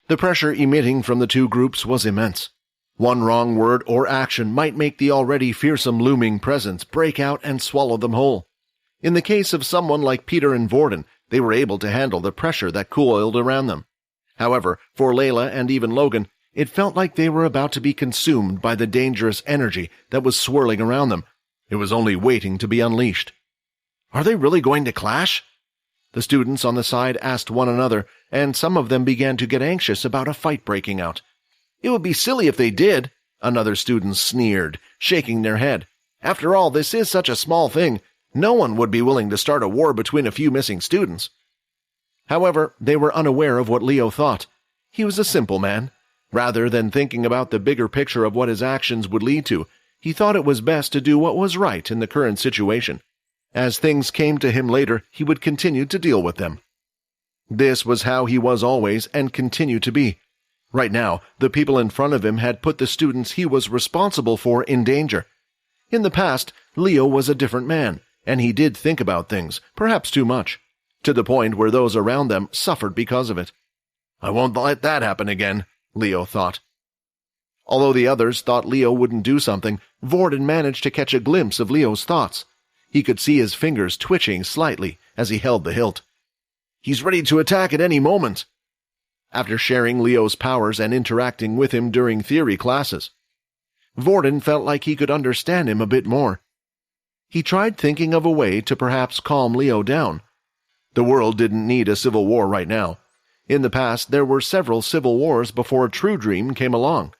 The pressure emitting from the two groups was immense. One wrong word or action might make the already fearsome looming presence break out and swallow them whole. In the case of someone like Peter and Vorden, they were able to handle the pressure that coiled around them. However, for Layla and even Logan, it felt like they were about to be consumed by the dangerous energy that was swirling around them. It was only waiting to be unleashed. "Are they really going to clash?" The students on the side asked one another, and some of them began to get anxious about a fight breaking out. "It would be silly if they did," another student sneered, shaking their head. "After all, this is such a small thing. No one would be willing to start a war between a few missing students." However, they were unaware of what Leo thought. He was a simple man. Rather than thinking about the bigger picture of what his actions would lead to, he thought it was best to do what was right in the current situation. As things came to him later, he would continue to deal with them. This was how he was always and continued to be. Right now, the people in front of him had put the students he was responsible for in danger. In the past, Leo was a different man, and he did think about things, perhaps too much, to the point where those around them suffered because of it. "I won't let that happen again," Leo thought. Although the others thought Leo wouldn't do something, Vorden managed to catch a glimpse of Leo's thoughts. He could see his fingers twitching slightly as he held the hilt. "He's ready to attack at any moment." After sharing Leo's powers and interacting with him during theory classes, Vorden felt like he could understand him a bit more. He tried thinking of a way to perhaps calm Leo down. The world didn't need a civil war right now. In the past, there were several civil wars before True Dream came along.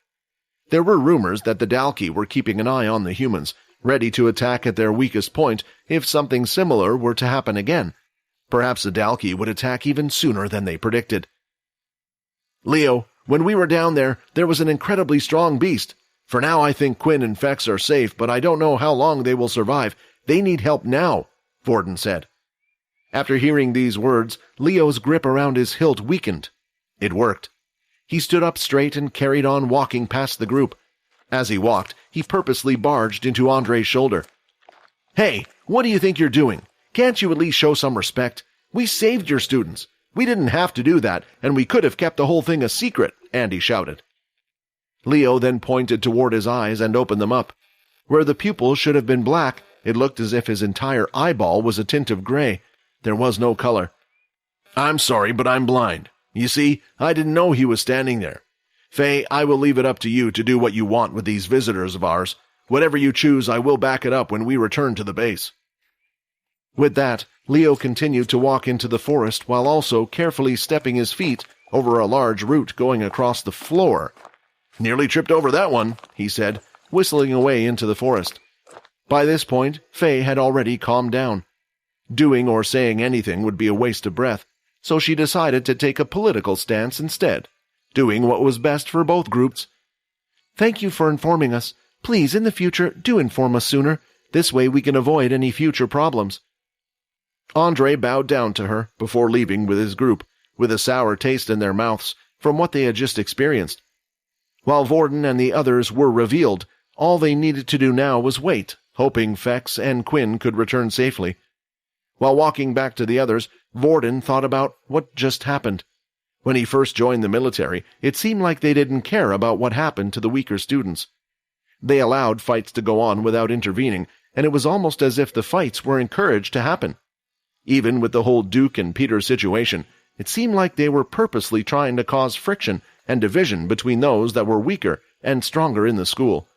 There were rumors that the Dalki were keeping an eye on the humans, ready to attack at their weakest point if something similar were to happen again. Perhaps the Dalki would attack even sooner than they predicted. "Leo, when we were down there, there was an incredibly strong beast. For now I think Quinn and Fex are safe, but I don't know how long they will survive. They need help now," Vorden said. After hearing these words, Leo's grip around his hilt weakened. It worked. He stood up straight and carried on walking past the group. As he walked, he purposely barged into Andre's shoulder. "Hey, what do you think you're doing? Can't you at least show some respect? We saved your students. We didn't have to do that, and we could have kept the whole thing a secret," Andy shouted. Leo then pointed toward his eyes and opened them up. Where the pupils should have been black, it looked as if his entire eyeball was a tint of gray. There was no color. "I'm sorry, but I'm blind. You see, I didn't know he was standing there. Faye, I will leave it up to you to do what you want with these visitors of ours. Whatever you choose, I will back it up when we return to the base." With that, Leo continued to walk into the forest while also carefully stepping his feet over a large root going across the floor. "Nearly tripped over that one," he said, whistling away into the forest. By this point, Faye had already calmed down. Doing or saying anything would be a waste of breath, so she decided to take a political stance instead, doing what was best for both groups. "Thank you for informing us. Please, in the future, do inform us sooner. This way we can avoid any future problems." Andre bowed down to her before leaving with his group, with a sour taste in their mouths from what they had just experienced. While Vorden and the others were revealed, all they needed to do now was wait, hoping Fex and Quinn could return safely. While walking back to the others, Vorden thought about what just happened. When he first joined the military, it seemed like they didn't care about what happened to the weaker students. They allowed fights to go on without intervening, and it was almost as if the fights were encouraged to happen. Even with the whole Duke and Peter situation, it seemed like they were purposely trying to cause friction and division between those that were weaker and stronger in the school.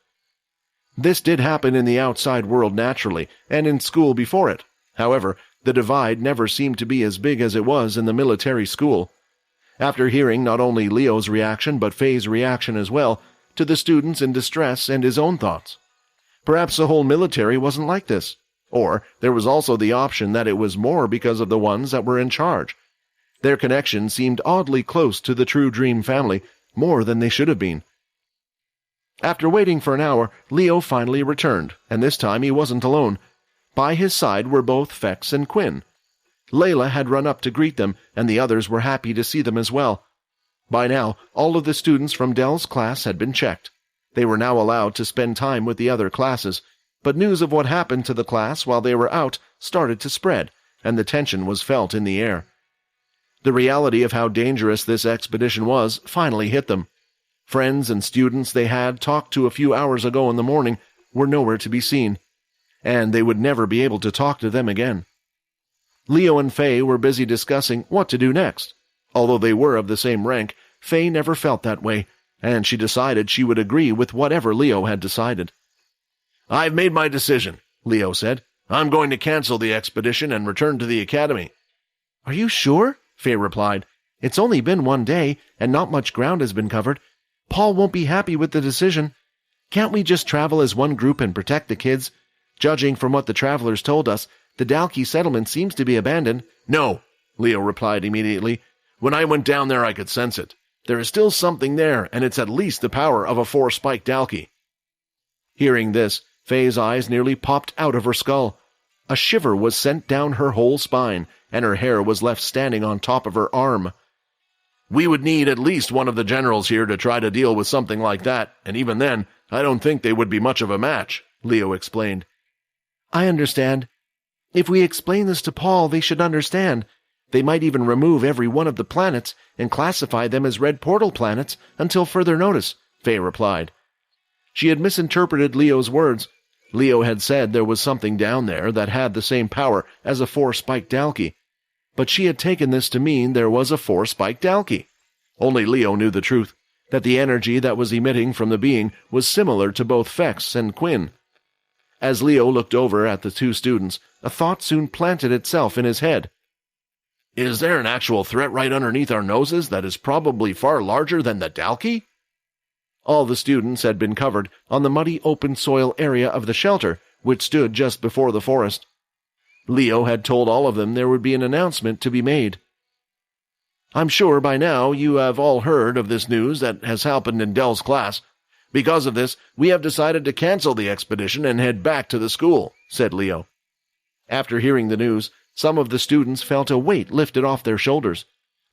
This did happen in the outside world naturally, and in school before it. However, the divide never seemed to be as big as it was in the military school. After hearing not only Leo's reaction but Faye's reaction as well, to the students in distress and his own thoughts. Perhaps the whole military wasn't like this. Or there was also the option that it was more because of the ones that were in charge. Their connection seemed oddly close to the True Dream family, more than they should have been. After waiting for an hour, Leo finally returned, and this time he wasn't alone. By his side were both Fex and Quinn. Layla had run up to greet them, and the others were happy to see them as well. By now, all of the students from Dell's class had been checked. They were now allowed to spend time with the other classes, but news of what happened to the class while they were out started to spread, and the tension was felt in the air. The reality of how dangerous this expedition was finally hit them. Friends and students they had talked to a few hours ago in the morning were nowhere to be seen, and they would never be able to talk to them again. Leo and Faye were busy discussing what to do next. Although they were of the same rank, Faye never felt that way, and she decided she would agree with whatever Leo had decided. "I've made my decision," Leo said. "I'm going to cancel the expedition and return to the academy." "Are you sure?" Faye replied. "It's only been one day, and not much ground has been covered. Paul won't be happy with the decision. Can't we just travel as one group and protect the kids? Judging from what the travelers told us, the Dalkey settlement seems to be abandoned." "No," Leo replied immediately. "When I went down there I could sense it. There is still something there, and it's at least the power of a four-spiked Dalkey." Hearing this, Faye's eyes nearly popped out of her skull. A shiver was sent down her whole spine, and her hair was left standing on top of her arm. "We would need at least one of the generals here to try to deal with something like that, and even then, I don't think they would be much of a match," Leo explained. "I understand. If we explain this to Paul, they should understand. They might even remove every one of the planets and classify them as red portal planets until further notice," Faye replied. She had misinterpreted Leo's words. Leo had said there was something down there that had the same power as a four-spiked Dalkey, but she had taken this to mean there was a four-spiked Dalkey. Only Leo knew the truth, that the energy that was emitting from the being was similar to both Fex and Quinn. As Leo looked over at the two students, a thought soon planted itself in his head. "Is there an actual threat right underneath our noses that is probably far larger than the Dalkey?" All the students had been covered on the muddy open soil area of the shelter, which stood just before the forest. Leo had told all of them there would be an announcement to be made. "I'm sure by now you have all heard of this news that has happened in Dell's class. Because of this, we have decided to cancel the expedition and head back to the school," said Leo. After hearing the news, some of the students felt a weight lifted off their shoulders.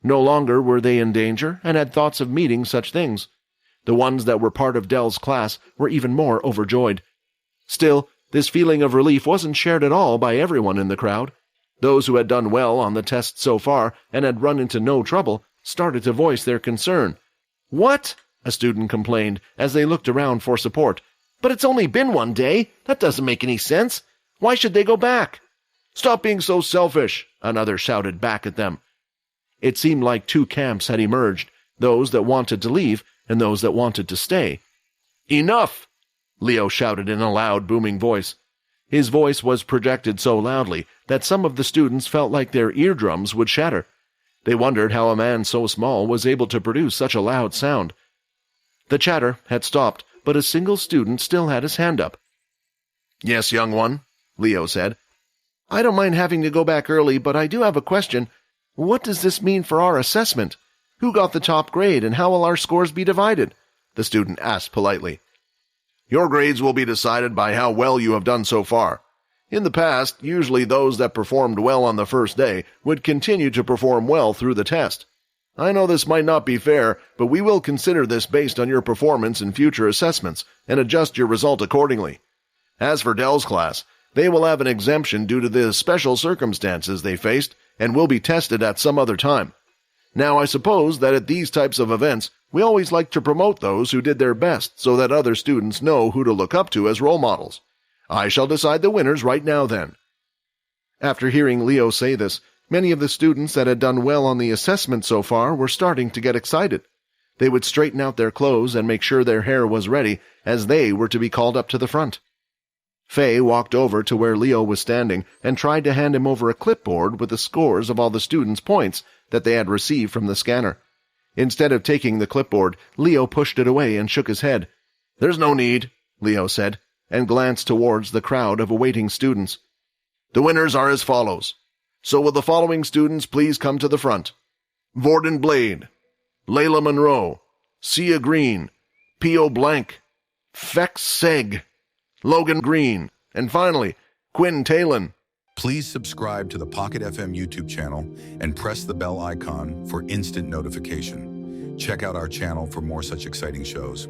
No longer were they in danger and had thoughts of meeting such things. The ones that were part of Dell's class were even more overjoyed. Still, this feeling of relief wasn't shared at all by everyone in the crowd. Those who had done well on the test so far and had run into no trouble started to voice their concern. "What?" a student complained as they looked around for support. "But it's only been one day. That doesn't make any sense. Why should they go back?" "Stop being so selfish," another shouted back at them. It seemed like two camps had emerged, those that wanted to leave and those that wanted to stay. "Enough!" Leo shouted in a loud, booming voice. His voice was projected so loudly that some of the students felt like their eardrums would shatter. They wondered how a man so small was able to produce such a loud sound. The chatter had stopped, but a single student still had his hand up. "Yes, young one," Leo said. "I don't mind having to go back early, but I do have a question. What does this mean for our assessment? Who got the top grade, and how will our scores be divided?" the student asked politely. "Your grades will be decided by how well you have done so far. In the past, usually those that performed well on the first day would continue to perform well through the test. I know this might not be fair, but we will consider this based on your performance in future assessments and adjust your result accordingly. As for Dell's class, they will have an exemption due to the special circumstances they faced and will be tested at some other time. Now, I suppose that at these types of events, we always like to promote those who did their best so that other students know who to look up to as role models. I shall decide the winners right now then." After hearing Leo say this, many of the students that had done well on the assessment so far were starting to get excited. They would straighten out their clothes and make sure their hair was ready, as they were to be called up to the front. Faye walked over to where Leo was standing and tried to hand him over a clipboard with the scores of all the students' points that they had received from the scanner. Instead of taking the clipboard, Leo pushed it away and shook his head. "There's no need," Leo said, and glanced towards the crowd of awaiting students. "The winners are as follows. So will the following students please come to the front? Vorden Blade, Layla Monroe, Sia Green, P.O. Blank, Fex Seg, Logan Green, and finally, Quinn Talon." Please subscribe to the Pocket FM YouTube channel and press the bell icon for instant notification. Check out our channel for more such exciting shows.